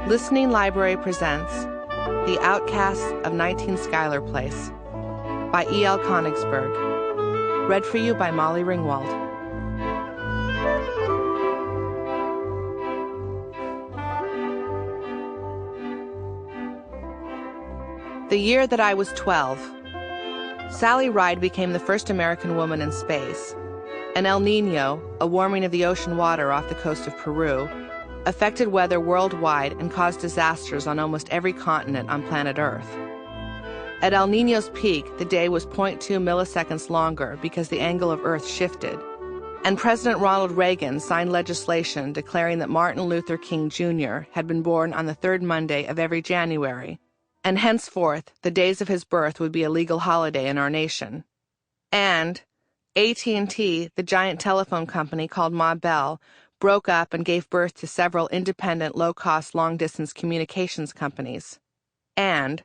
Listening Library presents The Outcasts of 19 Schuyler Place by E.L. Konigsburg. Read for you by Molly Ringwald. The year that I was 12. Sally Ride became the first American woman in space, and El Niño, a warming of the ocean water off the coast of Peru, affected weather worldwide and caused disasters on almost every continent on planet Earth. At El Niño's peak, the day was 0.2 milliseconds longer because the angle of Earth shifted, and President Ronald Reagan signed legislation declaring that Martin Luther King Jr. had been born on the third Monday of every January, and henceforth the days of his birth would be a legal holiday in our nation. And AT&T, the giant telephone company called Ma Bell, broke up and gave birth to several independent low-cost long-distance communications companies. And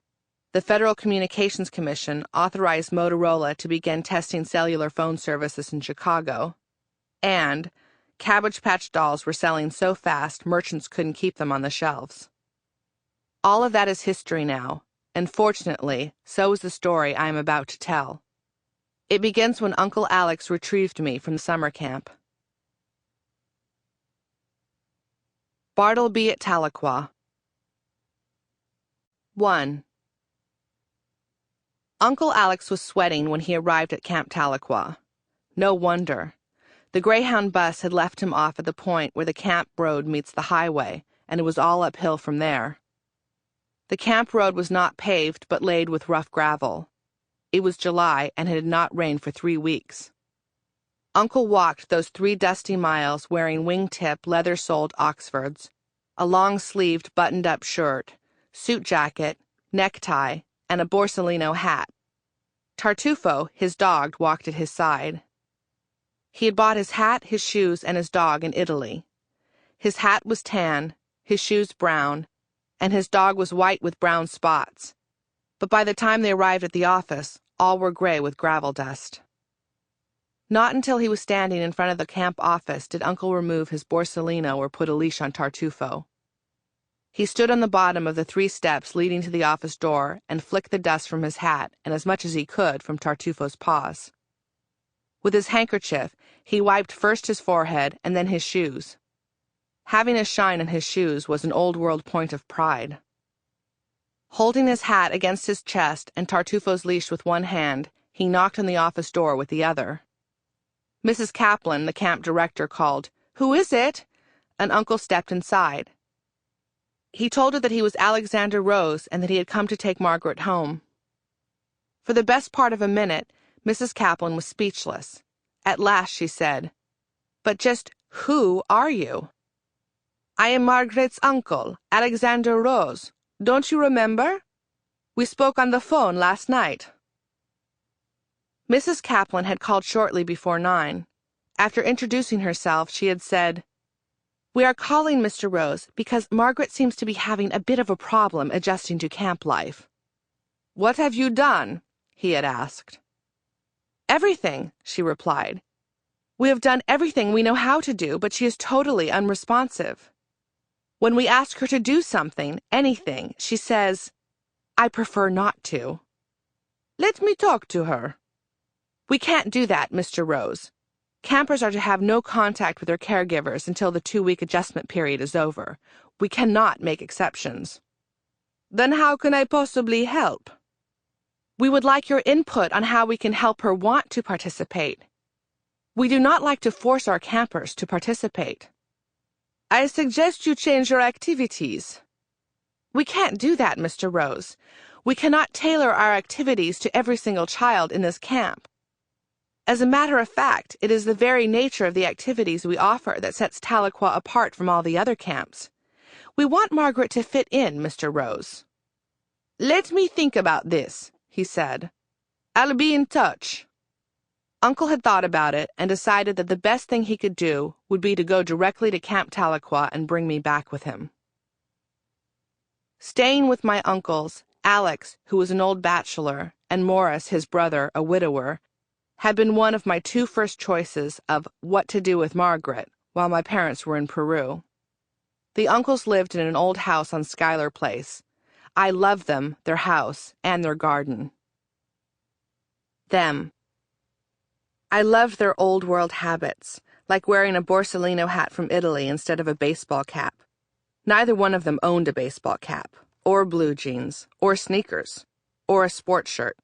the Federal Communications Commission authorized Motorola to begin testing cellular phone services in Chicago. And Cabbage Patch dolls were selling so fast merchants couldn't keep them on the shelves. All of that is history now, and fortunately, so is the story I am about to tell. It begins when Uncle Alex retrieved me from summer camp. Bartleby at Tahlequah. 1. Uncle Alex was sweating when he arrived at Camp Tahlequah. No wonder. The Greyhound bus had left him off at the point where the camp road meets the highway, and it was all uphill from there. The camp road was not paved but laid with rough gravel. It was July and it had not rained for 3 weeks. Uncle walked those 3 dusty miles wearing wingtip leather-soled Oxfords, a long-sleeved buttoned-up shirt, suit jacket, necktie, and a Borsalino hat. Tartufo, his dog, walked at his side. He had bought his hat, his shoes, and his dog in Italy. His hat was tan, his shoes brown, and his dog was white with brown spots. But by the time they arrived at the office, all were gray with gravel dust. Not until he was standing in front of the camp office did Uncle remove his Borsalino or put a leash on Tartufo. He stood on the bottom of the 3 steps leading to the office door and flicked the dust from his hat and as much as he could from Tartufo's paws. With his handkerchief, he wiped first his forehead and then his shoes. Having a shine on his shoes was an old-world point of pride. Holding his hat against his chest and Tartufo's leash with one hand, he knocked on the office door with the other. Mrs. Kaplan, the camp director, called, "Who is it?" and Uncle stepped inside. He told her that he was Alexander Rose and that he had come to take Margaret home. For the best part of a minute, Mrs. Kaplan was speechless. At last she said, "But just who are you?" "I am Margaret's uncle, Alexander Rose. Don't you remember? We spoke on the phone last night." Mrs. Kaplan had called shortly before 9. After introducing herself, she had said, "We are calling, Mr. Rose, because Margaret seems to be having a bit of a problem adjusting to camp life." "What have you done?" he had asked. "Everything," she replied. "We have done everything we know how to do, but she is totally unresponsive. When we ask her to do something, anything, she says, 'I prefer not to.'" "Let me talk to her." "We can't do that, Mr. Rose. Campers are to have no contact with their caregivers until the 2-week adjustment period is over. We cannot make exceptions." "Then how can I possibly help?" "We would like your input on how we can help her want to participate. We do not like to force our campers to participate." "I suggest you change your activities." "We can't do that, Mr. Rose. We cannot tailor our activities to every single child in this camp. As a matter of fact, it is the very nature of the activities we offer that sets Tahlequah apart from all the other camps. We want Margaret to fit in, Mr. Rose." "Let me think about this," he said. "I'll be in touch." Uncle had thought about it and decided that the best thing he could do would be to go directly to Camp Tahlequah and bring me back with him. Staying with my uncles, Alex, who was an old bachelor, and Morris, his brother, a widower, had been one of my 2 first choices of what to do with Margaret while my parents were in Peru. The uncles lived in an old house on Schuyler Place. I loved them, their house, and their garden. Them. I loved their old-world habits, like wearing a Borsalino hat from Italy instead of a baseball cap. Neither one of them owned a baseball cap, or blue jeans, or sneakers, or a sports shirt.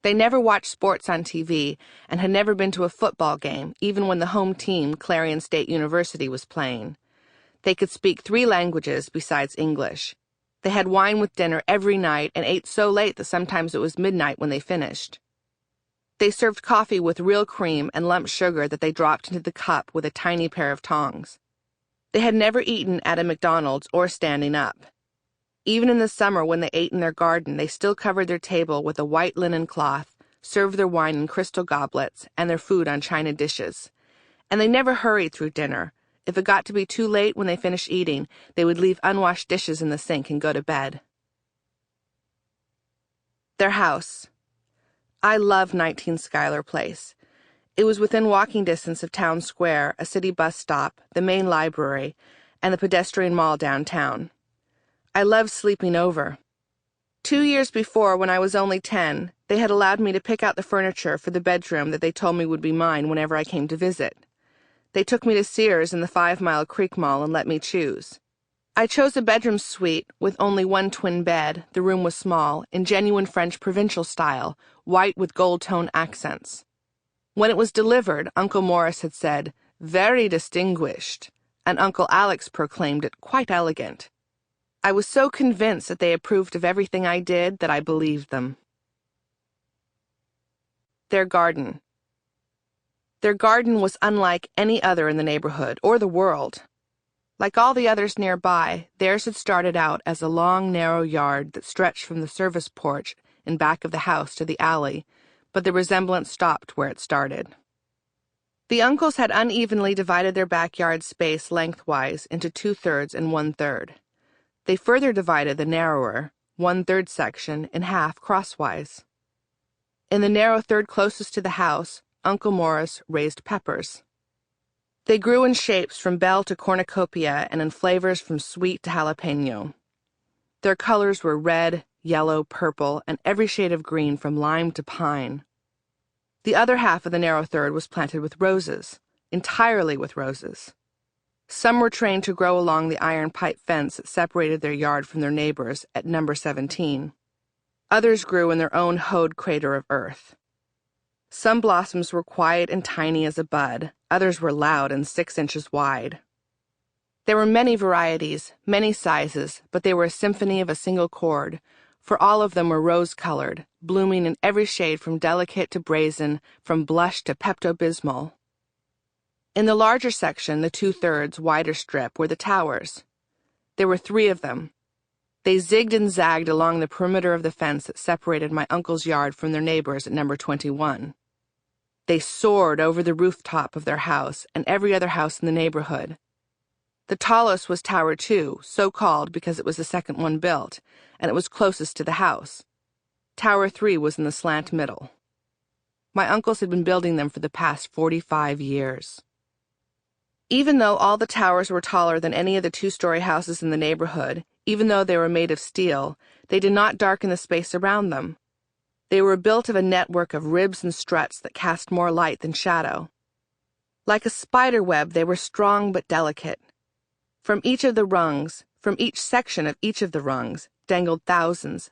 They never watched sports on TV and had never been to a football game, even when the home team, Clarion State University, was playing. They could speak 3 languages besides English. They had wine with dinner every night and ate so late that sometimes it was midnight when they finished. They served coffee with real cream and lump sugar that they dropped into the cup with a tiny pair of tongs. They had never eaten at a McDonald's or standing up. Even in the summer when they ate in their garden, they still covered their table with a white linen cloth, served their wine in crystal goblets, and their food on china dishes. And they never hurried through dinner. If it got to be too late when they finished eating, they would leave unwashed dishes in the sink and go to bed. Their house. I love 19 Schuyler Place. It was within walking distance of Town Square, a city bus stop, the main library, and the pedestrian mall downtown. I loved sleeping over. 2 years before, when I was only 10, they had allowed me to pick out the furniture for the bedroom that they told me would be mine whenever I came to visit. They took me to Sears in the 5 Mile Creek Mall and let me choose. I chose a bedroom suite with only one twin bed. The room was small, in genuine French provincial style, white with gold-tone accents. When it was delivered, Uncle Morris had said, "Very distinguished," and Uncle Alex proclaimed it quite elegant. I was so convinced that they approved of everything I did that I believed them. Their garden. Their garden was unlike any other in the neighborhood or the world. Like all the others nearby, theirs had started out as a long, narrow yard that stretched from the service porch in back of the house to the alley, but the resemblance stopped where it started. The uncles had unevenly divided their backyard space lengthwise into 2/3 and 1/3. They further divided the narrower, 1/3 section in half crosswise. In the narrow third closest to the house, Uncle Morris raised peppers. They grew in shapes from bell to cornucopia and in flavors from sweet to jalapeno. Their colors were red, yellow, purple, and every shade of green from lime to pine. The other half of the narrow third was planted with roses, entirely with roses. Some were trained to grow along the iron pipe fence that separated their yard from their neighbors at number 17. Others grew in their own hoed crater of earth. Some blossoms were quiet and tiny as a bud, others were loud and 6 inches wide. There were many varieties, many sizes, but they were a symphony of a single chord, for all of them were rose-colored, blooming in every shade from delicate to brazen, from blush to Pepto-Bismol. In the larger section, the 2/3 wider strip, were the towers. There were 3 of them. They zigged and zagged along the perimeter of the fence that separated my uncle's yard from their neighbors at number 21. They soared over the rooftop of their house and every other house in the neighborhood. The tallest was Tower 2, so called because it was the second one built, and it was closest to the house. Tower 3 was in the slant middle. My uncles had been building them for the past 45 years. Even though all the towers were taller than any of the 2-story houses in the neighborhood, even though they were made of steel, they did not darken the space around them. They were built of a network of ribs and struts that cast more light than shadow. Like a spider web, they were strong but delicate. From each of the rungs, from each section of each of the rungs, dangled thousands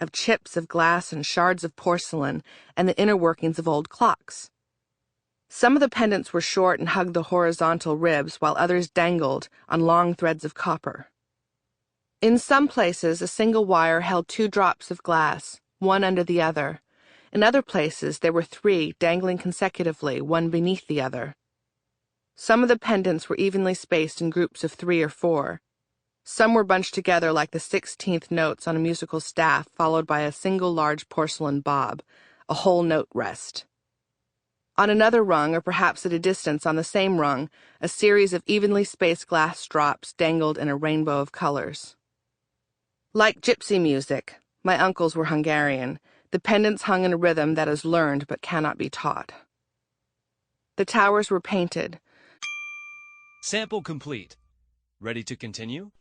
of chips of glass and shards of porcelain and the inner workings of old clocks. Some of the pendants were short and hugged the horizontal ribs, while others dangled on long threads of copper. In some places, a single wire held 2 drops of glass, one under the other. In other places, there were 3 dangling consecutively, one beneath the other. Some of the pendants were evenly spaced in groups of 3 or 4. Some were bunched together like the 16th notes on a musical staff, followed by a single large porcelain bob, a whole note rest. On another rung, or perhaps at a distance on the same rung, a series of evenly spaced glass drops dangled in a rainbow of colors. Like gypsy music, my uncles were Hungarian. The pendants hung in a rhythm that is learned but cannot be taught. The towers were painted. Sample complete. Ready to continue?